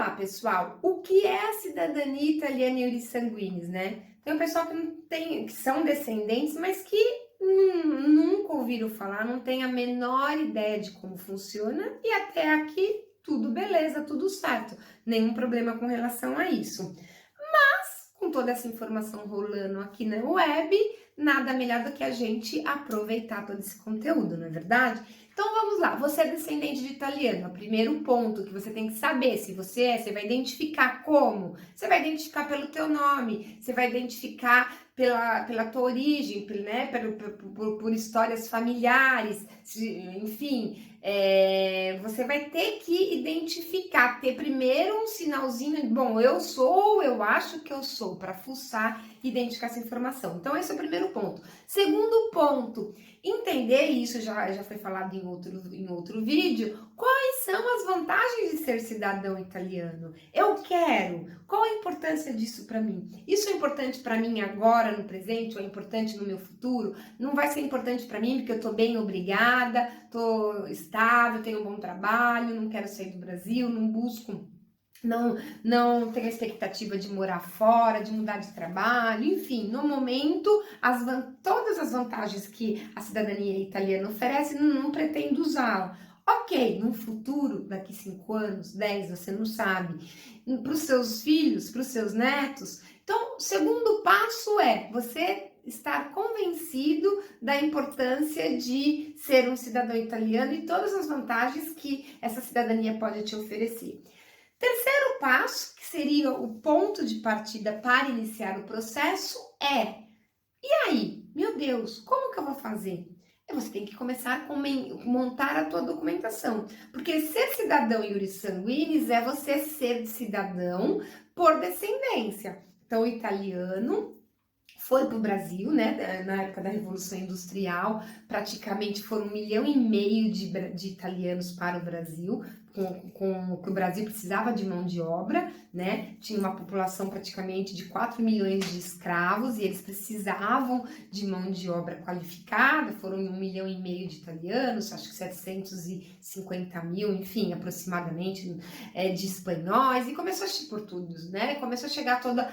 lá, pessoal. O que é a cidadania italiana iuris sanguinis, né? Tem um pessoal que não tem, que são descendentes, mas que nunca ouviram falar, não tem a menor ideia de como funciona e até aqui tudo beleza, tudo certo. Nenhum problema com relação a isso. Com toda essa informação rolando aqui na web, nada melhor do que a gente aproveitar todo esse conteúdo, não é verdade? Então vamos lá, você é descendente de italiano, o primeiro ponto que você tem que saber se você é, você vai identificar como? Você vai identificar pelo teu nome, você vai identificar pela tua origem, né? por histórias familiares, enfim, você vai ter que identificar, ter primeiro um sinalzinho, bom, eu acho que eu sou, para fuçar e identificar essa informação. Então, esse é o primeiro ponto. Segundo ponto, entender isso, já foi falado em outro vídeo, quais são as vantagens de ser cidadão italiano? Eu quero, qual a importância disso para mim? Isso é importante para mim agora, no presente, ou é importante no meu futuro? Não vai ser importante para mim porque eu estou bem obrigada, estou estável, tenho um bom trabalho, não quero sair do Brasil, não busco, não tenho a expectativa de morar fora, de mudar de trabalho, enfim, no momento, todas as vantagens que a cidadania italiana oferece, não pretendo usá-la. Ok, no futuro, daqui 5 anos, 10, você não sabe, para os seus filhos, para os seus netos. Então, o segundo passo é você estar convencido da importância de ser um cidadão italiano e todas as vantagens que essa cidadania pode te oferecer. Terceiro passo, que seria o ponto de partida para iniciar o processo, e aí? Meu Deus, como que eu vou fazer? Você tem que começar a montar a tua documentação, porque ser cidadão iuris sanguinis é você ser cidadão por descendência. Então, o italiano foi para o Brasil, né, na época da Revolução Industrial, praticamente foram 1,5 milhão de italianos para o Brasil, que o Brasil precisava de mão de obra, né, tinha uma população praticamente de 4 milhões de escravos e eles precisavam de mão de obra qualificada, foram 1,5 milhão de italianos, acho que 750 mil, enfim, aproximadamente, de espanhóis, e começou a por tudo, né, começou a chegar toda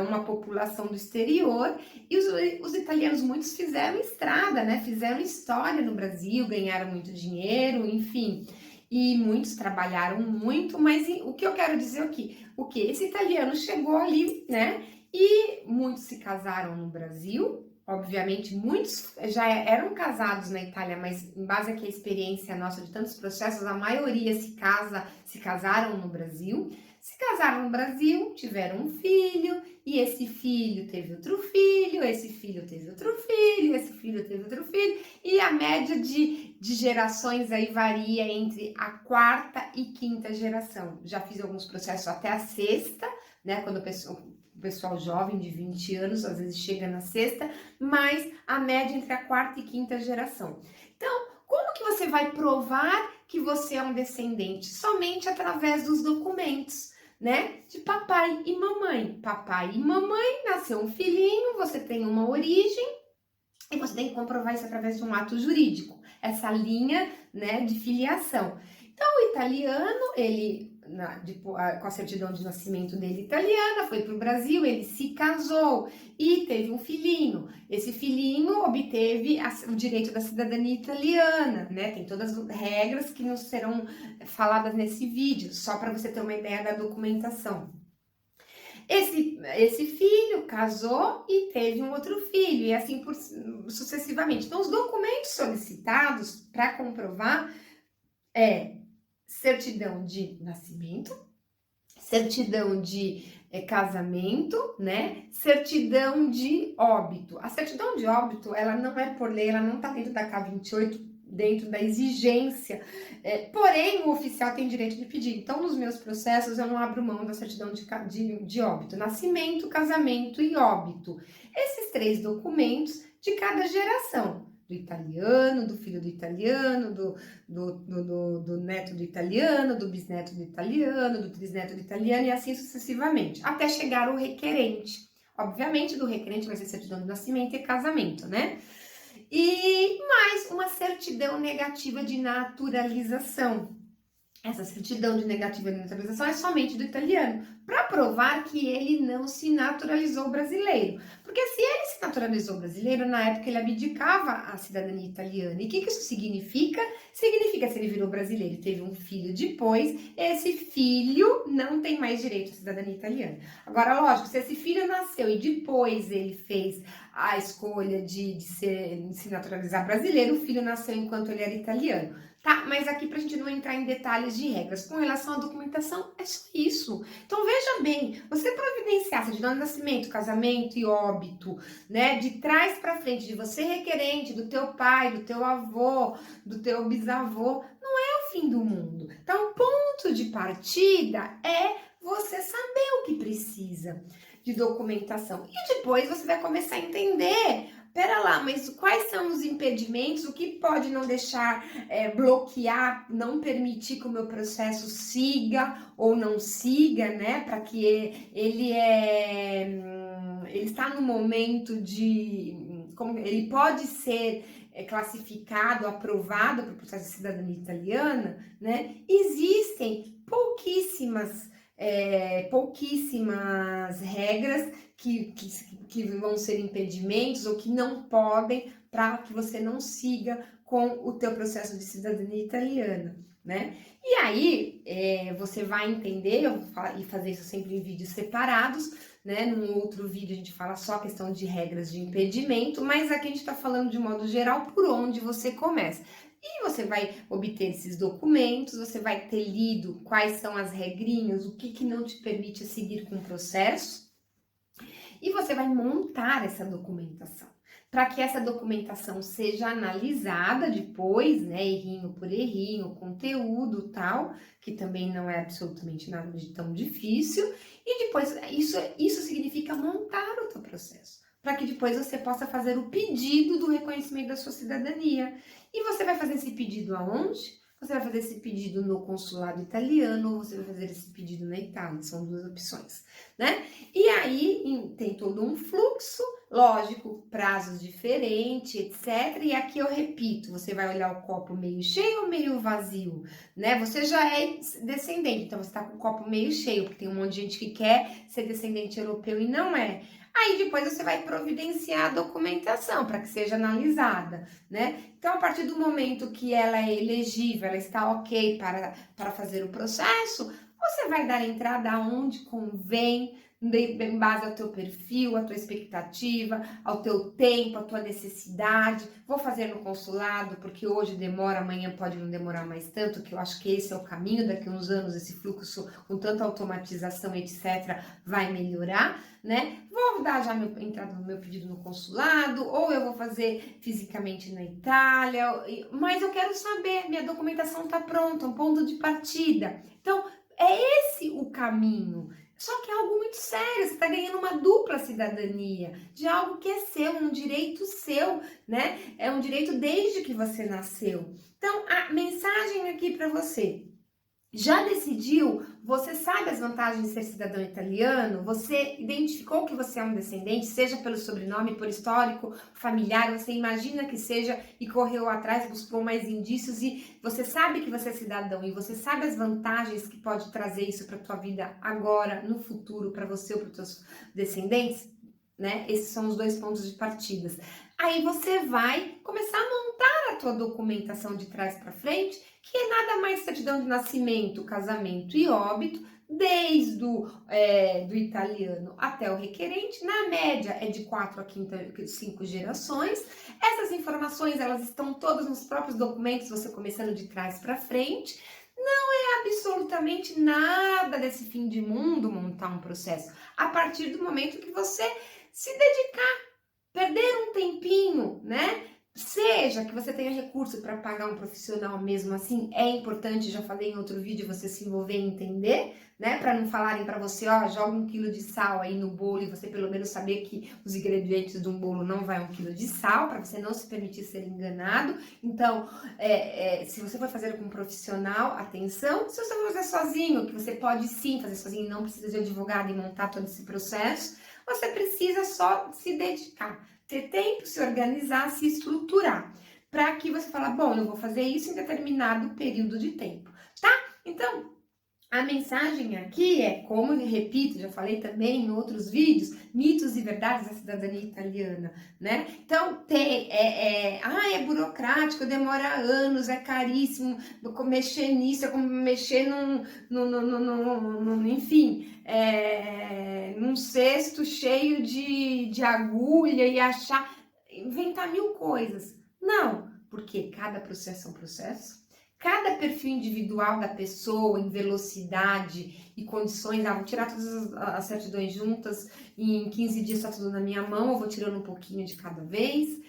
uma população do exterior, e os italianos, muitos fizeram estrada, né? Fizeram história no Brasil, ganharam muito dinheiro, enfim, e muitos trabalharam muito, mas o que eu quero dizer aqui? O que? Esse italiano chegou ali, né? E muitos se casaram no Brasil, obviamente muitos já eram casados na Itália, mas em base aqui à experiência nossa de tantos processos, a maioria se casaram no Brasil. Se casaram no Brasil, tiveram um filho, e esse filho teve outro filho, esse filho teve outro filho, esse filho teve outro filho, e a média de gerações aí varia entre a 4ª e 5ª geração. Já fiz alguns processos até a 6ª, né, quando o pessoal jovem de 20 anos, às vezes chega na 6ª, mas a média entre a 4ª e 5ª geração. Então, como que você vai provar que você é um descendente? Somente através dos documentos, né, de papai e mamãe. Papai e mamãe, nasceu um filhinho, você tem uma origem e você tem que comprovar isso através de um ato jurídico, essa linha, né, de filiação. Então, o italiano, ele, com a certidão de nascimento dele italiana, foi para o Brasil, ele se casou e teve um filhinho. Esse filhinho obteve o direito da cidadania italiana, né? Tem todas as regras que não serão faladas nesse vídeo, só para você ter uma ideia da documentação. Esse filho casou e teve um outro filho, e assim sucessivamente. Então, os documentos solicitados para comprovar certidão de nascimento, certidão de casamento, né? Certidão de óbito. A certidão de óbito, ela não é por lei, ela não está dentro da K28, dentro da exigência, porém o oficial tem direito de pedir. Então, nos meus processos, eu não abro mão da certidão de óbito, nascimento, casamento e óbito. Esses 3 documentos de cada geração, do italiano, do filho do italiano, do neto do italiano, do bisneto do italiano, do trisneto do italiano e assim sucessivamente, até chegar o requerente. Obviamente, do requerente vai ser certidão de nascimento e casamento, né? E mais uma certidão negativa de naturalização. essa certidão de negativa de naturalização é somente do italiano, para provar que ele não se naturalizou brasileiro. Porque se ele se naturalizou brasileiro, na época ele abdicava a cidadania italiana. E o que isso significa? Significa que se ele virou brasileiro e teve um filho depois, esse filho não tem mais direito à cidadania italiana. Agora, lógico, se esse filho nasceu e depois ele fez a escolha de se naturalizar brasileiro, o filho nasceu enquanto ele era italiano. Tá, mas aqui pra gente não entrar em detalhes de regras, com relação à documentação, é só isso. Então veja bem, você providenciar certidão de nascimento, casamento e óbito, né, de trás para frente, de você requerente, do teu pai, do teu avô, do teu bisavô, não é o fim do mundo. Então o ponto de partida é você saber o que precisa de documentação. E depois você vai começar a entender, pera lá, mas quais são os impedimentos, o que pode não deixar, bloquear, não permitir que o meu processo siga ou não siga, né? Para que ele está no momento de, como ele pode ser classificado, aprovado para o processo de cidadania italiana, né? Existem pouquíssimas regras que vão ser impedimentos ou que não podem para que você não siga com o teu processo de cidadania italiana, né? E aí, você vai entender, eu vou falar, e fazer isso sempre em vídeos separados, né? Num outro vídeo a gente fala só a questão de regras de impedimento, mas aqui a gente está falando de modo geral por onde você começa. E você vai obter esses documentos, você vai ter lido quais são as regrinhas, o que não te permite seguir com o processo, e você vai montar essa documentação. Para que essa documentação seja analisada depois, né, errinho por errinho, conteúdo tal, que também não é absolutamente nada de tão difícil, e depois isso significa montar o teu processo, para que depois você possa fazer o pedido do reconhecimento da sua cidadania. E você vai fazer esse pedido aonde? Você vai fazer esse pedido no consulado italiano ou você vai fazer esse pedido na Itália, são duas opções, né? E aí tem todo um fluxo, lógico, prazos diferentes, etc. E aqui eu repito, você vai olhar o copo meio cheio ou meio vazio, né? Você já é descendente, então você tá com o copo meio cheio, porque tem um monte de gente que quer ser descendente europeu e não é. Aí depois você vai providenciar a documentação para que seja analisada, né? Então, a partir do momento que ela é elegível, ela está ok para fazer o processo, você vai dar entrada onde convém, em base ao teu perfil, à tua expectativa, ao teu tempo, à tua necessidade. Vou fazer no consulado, porque hoje demora, amanhã pode não demorar mais tanto, que eu acho que esse é o caminho, daqui a uns anos esse fluxo, com tanta automatização, etc., vai melhorar, né? Vou dar já entrada no meu pedido no consulado, ou eu vou fazer fisicamente na Itália, mas eu quero saber, minha documentação está pronta, um ponto de partida. Então, é esse o caminho. Só que é algo muito sério, você está ganhando uma dupla cidadania de algo que é seu, um direito seu, né? É um direito desde que você nasceu. Então, a mensagem aqui para você: já decidiu? Você sabe as vantagens de ser cidadão italiano? Você identificou que você é um descendente, seja pelo sobrenome, por histórico familiar, você imagina que seja e correu atrás, buscou mais indícios e você sabe que você é cidadão e você sabe as vantagens que pode trazer isso para tua vida agora, no futuro, para você ou para os teus descendentes, né? Esses são os dois pontos de partida. Aí você vai começar a montar a tua documentação de trás para frente, que é nada mais certidão de nascimento, casamento e óbito, desde do italiano até o requerente, na média é de 4 a 5 gerações. Essas informações, elas estão todas nos próprios documentos, você começando de trás para frente. Não é absolutamente nada desse fim de mundo montar um processo, a partir do momento que você se dedicar, perder um tempinho, né? Seja que você tenha recurso para pagar um profissional mesmo assim, é importante, já falei em outro vídeo, você se envolver e entender, né? Para não falarem para você, ó, joga 1 quilo de sal aí no bolo e você pelo menos saber que os ingredientes de um bolo não vai 1 quilo de sal, para você não se permitir ser enganado. Então, se você for fazer com um profissional, atenção. Se você for fazer sozinho, que você pode sim fazer sozinho, não precisa de advogado e montar todo esse processo, você precisa só se dedicar, ter tempo, se organizar, se estruturar, para que você fale, bom, eu vou fazer isso em determinado período de tempo, tá? Então, a mensagem aqui é, como eu repito, já falei também em outros vídeos, mitos e verdades da cidadania italiana, né? Então, é burocrático, demora anos, é caríssimo, mexer nisso é como mexer enfim, num cesto cheio de agulha e achar, inventar mil coisas. Não, porque cada processo é um processo. Cada perfil individual da pessoa, em velocidade e condições, vou tirar todas as certidões juntas e em 15 dias está tudo na minha mão, eu vou tirando um pouquinho de cada vez.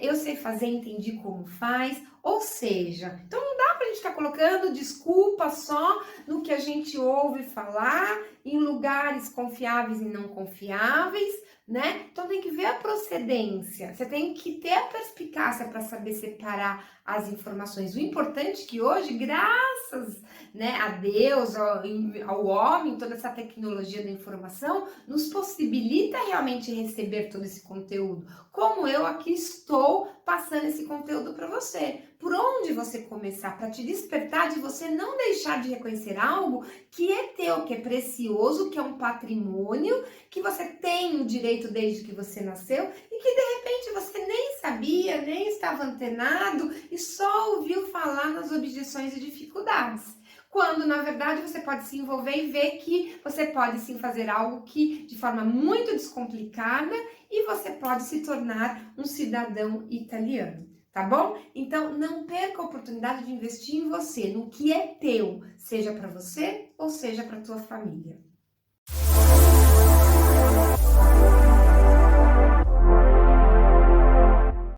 Eu sei fazer, entendi como faz, ou seja, então não dá pra gente ficar colocando desculpa só no que a gente ouve falar, em lugares confiáveis e não confiáveis, né? Então tem que ver a procedência, você tem que ter a perspicácia para saber separar as informações. O importante é que hoje, graças, né, a Deus, ao homem, toda essa tecnologia da informação, nos possibilita realmente receber todo esse conteúdo. Como eu aqui estou passando esse conteúdo para você. Por onde você começar para te despertar de você não deixar de reconhecer algo que é teu, que é precioso, que é um patrimônio, que você tem o direito desde que você nasceu e que de repente você nem sabia, nem estava antenado e só ouviu falar nas objeções e dificuldades. Quando, na verdade, você pode se envolver e ver que você pode sim fazer algo que de forma muito descomplicada e você pode se tornar um cidadão italiano, tá bom? Então, não perca a oportunidade de investir em você, no que é teu, seja para você ou seja para tua família.